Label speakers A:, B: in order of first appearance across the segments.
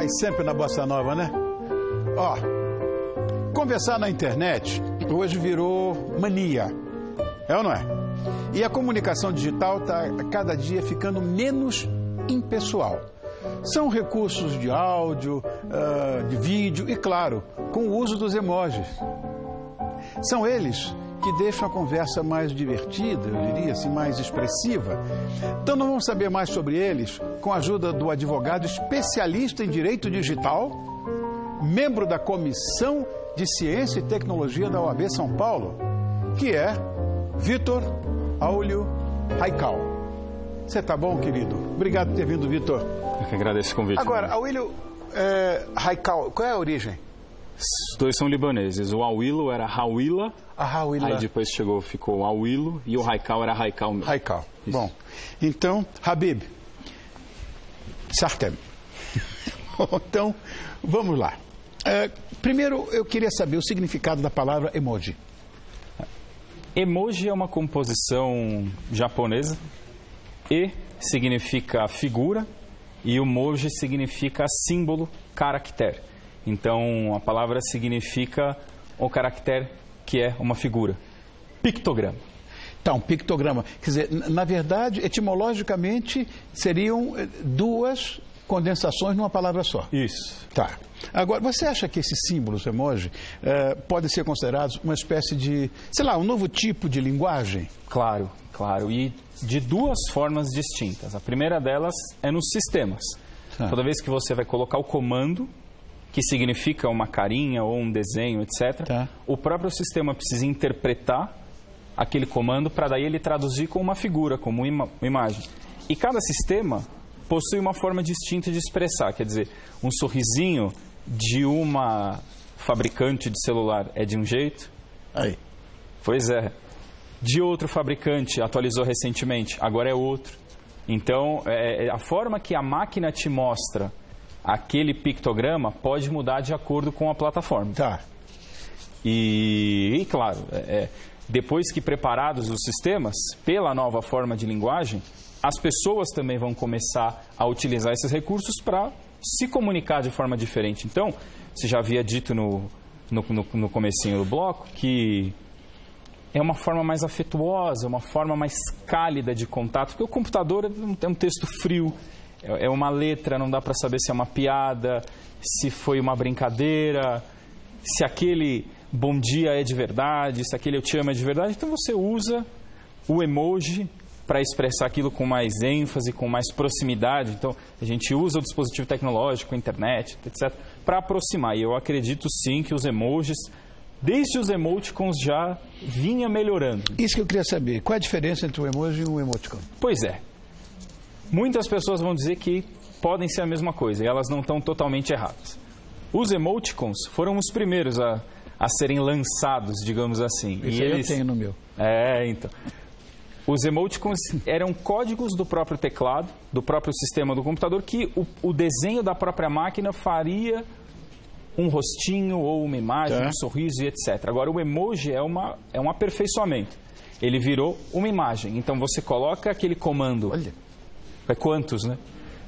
A: Cai sempre na bossa nova, né? Ó, conversar na internet hoje virou mania, é ou não é? E a comunicação digital está cada dia ficando menos impessoal. São recursos de áudio, de vídeo e, claro, com o uso dos emojis. São eles que deixam a conversa mais divertida, eu diria assim, mais expressiva. Então, nós vamos saber mais sobre eles com a ajuda do advogado especialista em direito digital, membro da Comissão de Ciência e Tecnologia da OAB São Paulo, que é Vitor Aulio Raical. Você tá bom, querido? Obrigado por ter vindo, Vitor.
B: Eu que agradeço o convite.
A: Agora, Aulio Raical, qual é a origem?
B: Os dois são libaneses. O Awilo era Hawila. Aí depois ficou Awilo. E o Raical era Raical mesmo.
A: Raical. Bom, então, Habib. Sartem. Então, vamos lá. Primeiro, eu queria saber o significado da palavra emoji.
B: Emoji é uma composição japonesa. E significa figura e o moji significa símbolo, caractere. Então, a palavra significa o caractere que é uma figura. Pictograma.
A: Então, pictograma. Quer dizer, na verdade, etimologicamente, seriam duas condensações numa palavra só.
B: Isso.
A: Tá. Agora, você acha que esses símbolos, emoji, podem ser considerados uma espécie de, sei lá, um novo tipo de linguagem?
B: Claro, claro. E de duas formas distintas. A primeira delas é nos sistemas. Toda vez que você vai colocar o comando, que significa uma carinha ou um desenho, etc., o próprio sistema precisa interpretar aquele comando para daí ele traduzir como uma figura, como uma imagem. E cada sistema possui uma forma distinta de expressar. Quer dizer, um sorrisinho de uma fabricante de celular é de um jeito.
A: Aí.
B: Pois é. De outro fabricante, atualizou recentemente, agora é outro. Então, a forma que a máquina te mostra aquele pictograma pode mudar de acordo com a plataforma.
A: Tá.
B: E claro, depois que preparados os sistemas, pela nova forma de linguagem, as pessoas também vão começar a utilizar esses recursos para se comunicar de forma diferente. Então, você já havia dito no comecinho do bloco que é uma forma mais afetuosa, uma forma mais cálida de contato, porque o computador é um texto frio, é uma letra, não dá para saber se é uma piada, se foi uma brincadeira, se aquele bom dia é de verdade, se aquele eu te amo é de verdade. Então você usa o emoji para expressar aquilo com mais ênfase, com mais proximidade. Então a gente usa o dispositivo tecnológico, a internet, etc., para aproximar. E eu acredito sim que os emojis, desde os emoticons, já vinha melhorando.
A: Isso que eu queria saber. Qual é a diferença entre um emoji e um emoticon?
B: Pois é. Muitas pessoas vão dizer que podem ser a mesma coisa e elas não estão totalmente erradas. Os emoticons foram os primeiros a serem lançados, digamos assim.
A: Isso eu tenho no meu.
B: Então. Os emoticons eram códigos do próprio teclado, do próprio sistema do computador, que o desenho da própria máquina faria um rostinho ou uma imagem, um sorriso e etc. Agora, o emoji é um aperfeiçoamento. Ele virou uma imagem. Então, você coloca aquele comando.
A: Olha.
B: É quantos, né?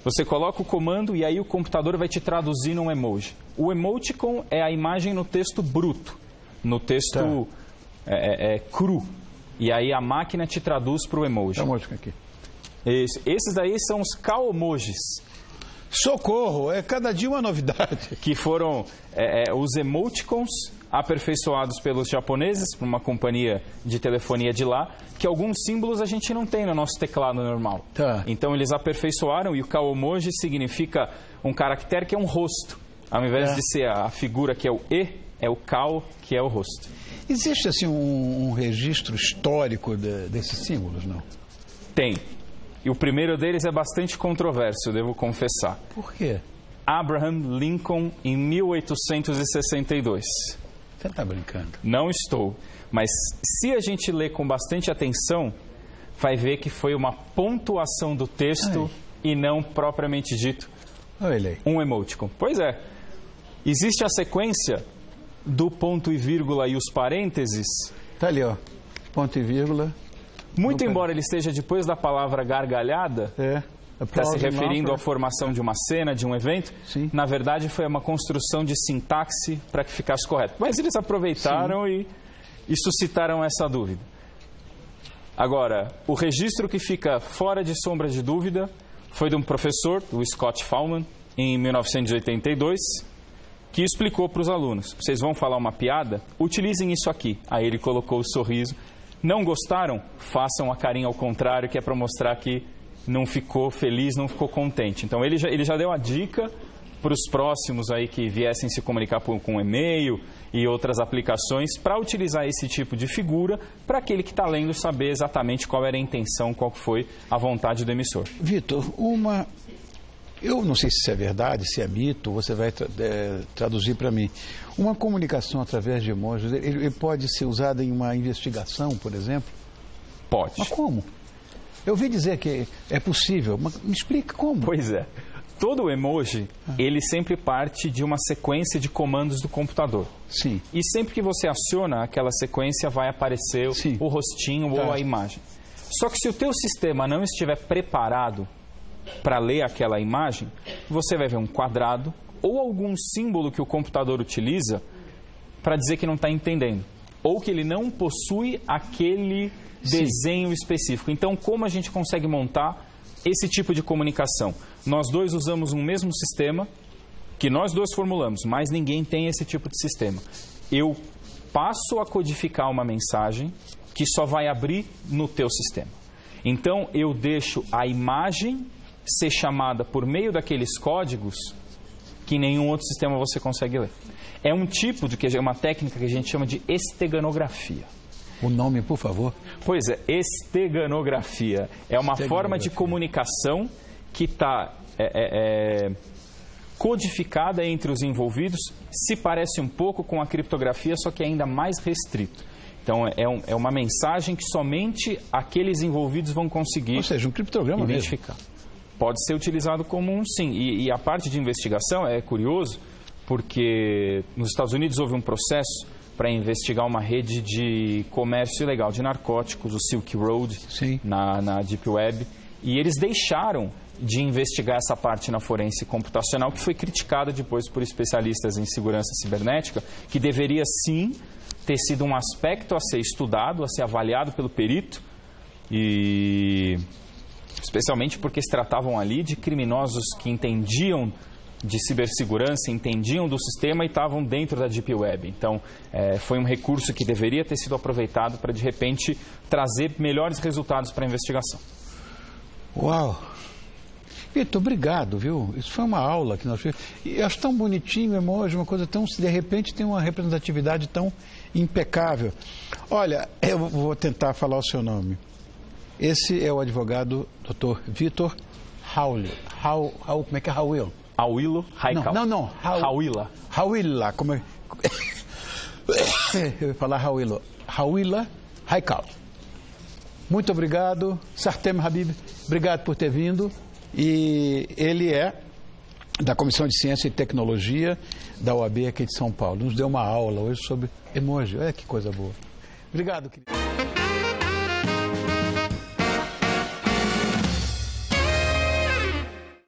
B: Você coloca o comando e aí o computador vai te traduzir num emoji. O emoticon é a imagem no texto bruto, no texto cru. E aí a máquina te traduz para o emoji.
A: Tá o emoticon aqui.
B: Esses daí são os kaomojis.
A: Socorro, cada dia uma novidade.
B: Que foram os emoticons aperfeiçoados pelos japoneses, por uma companhia de telefonia de lá, que alguns símbolos a gente não tem no nosso teclado normal. Então eles aperfeiçoaram e o kaomoji significa um caractere que é um rosto. Ao invés de ser a figura que é o E, é o kao, que é o rosto.
A: Existe assim um registro histórico desses símbolos, não?
B: Tem. E o primeiro deles é bastante controverso, devo confessar.
A: Por quê?
B: Abraham Lincoln, em 1862.
A: Você está brincando?
B: Não estou. Mas se a gente ler com bastante atenção, vai ver que foi uma pontuação do texto e não propriamente dito um emoticon. Pois é. Existe a sequência do ponto e vírgula e os parênteses.
A: Está ali, ó. Ponto e vírgula.
B: Muito embora ele esteja depois da palavra gargalhada, Está se referindo à formação de uma cena, de um evento?
A: Sim.
B: Na verdade, foi uma construção de sintaxe para que ficasse correto. Mas eles aproveitaram e suscitaram essa dúvida. Agora, o registro que fica fora de sombra de dúvida foi de um professor, o Scott Fahlman, em 1982, que explicou para os alunos: vocês vão falar uma piada? Utilizem isso aqui. Aí ele colocou o sorriso. Não gostaram? Façam a carinha ao contrário, que é para mostrar que não ficou feliz, não ficou contente. Então ele já deu a dica para os próximos aí que viessem se comunicar com e-mail e outras aplicações para utilizar esse tipo de figura para aquele que está lendo saber exatamente qual era a intenção, qual foi a vontade do emissor.
A: Vitor, eu não sei se isso é verdade, se é mito, você vai traduzir para mim. Uma comunicação através de emojis, ele pode ser usado em uma investigação, por exemplo?
B: Pode.
A: Mas como? Eu ouvi dizer que é possível, mas me explica como.
B: Pois é. Todo emoji, ele sempre parte de uma sequência de comandos do computador.
A: Sim.
B: E sempre que você aciona aquela sequência, vai aparecer o rostinho ou a imagem. Só que se o teu sistema não estiver preparado para ler aquela imagem, você vai ver um quadrado ou algum símbolo que o computador utiliza para dizer que não está entendendo. Ou que ele não possui aquele desenho específico. Então, como a gente consegue montar esse tipo de comunicação? Nós dois usamos um mesmo sistema, que nós dois formulamos, mas ninguém tem esse tipo de sistema. Eu passo a codificar uma mensagem que só vai abrir no teu sistema. Então, eu deixo a imagem ser chamada por meio daqueles códigos que nenhum outro sistema você consegue ler. É um tipo de uma técnica que a gente chama de esteganografia.
A: O nome, por favor.
B: Pois é, esteganografia. É uma forma de comunicação que está codificada entre os envolvidos, se parece um pouco com a criptografia, só que é ainda mais restrito. Então, é uma mensagem que somente aqueles envolvidos vão conseguir.
A: Ou seja, um criptograma
B: identificar.
A: Mesmo.
B: Pode ser utilizado como um sim. E a parte de investigação é curioso, porque nos Estados Unidos houve um processo para investigar uma rede de comércio ilegal de narcóticos, o Silk Road, na Deep Web, e eles deixaram de investigar essa parte na forense computacional, que foi criticada depois por especialistas em segurança cibernética, que deveria sim ter sido um aspecto a ser estudado, a ser avaliado pelo perito, e especialmente porque se tratavam ali de criminosos que entendiam de cibersegurança, entendiam do sistema e estavam dentro da Deep Web. Então, foi um recurso que deveria ter sido aproveitado para, de repente, trazer melhores resultados para a investigação.
A: Uau! Vitor, obrigado, viu? Isso foi uma aula que nós fizemos. E acho tão bonitinho o emoji, uma coisa tão... De repente tem uma representatividade tão impecável. Olha, eu vou tentar falar o seu nome. Esse é o advogado Dr. Vitor Hawley. Como é que é Hawil?
B: Hawilo Haikal.
A: Não.
B: Hawila.
A: Hawila, como é? Eu ia falar Hawilo. Hawila Haikal. Muito obrigado. Sartem Habib, obrigado por ter vindo. E ele é da Comissão de Ciência e Tecnologia da UAB aqui de São Paulo. Nos deu uma aula hoje sobre emoji. Olha que coisa boa. Obrigado, querido.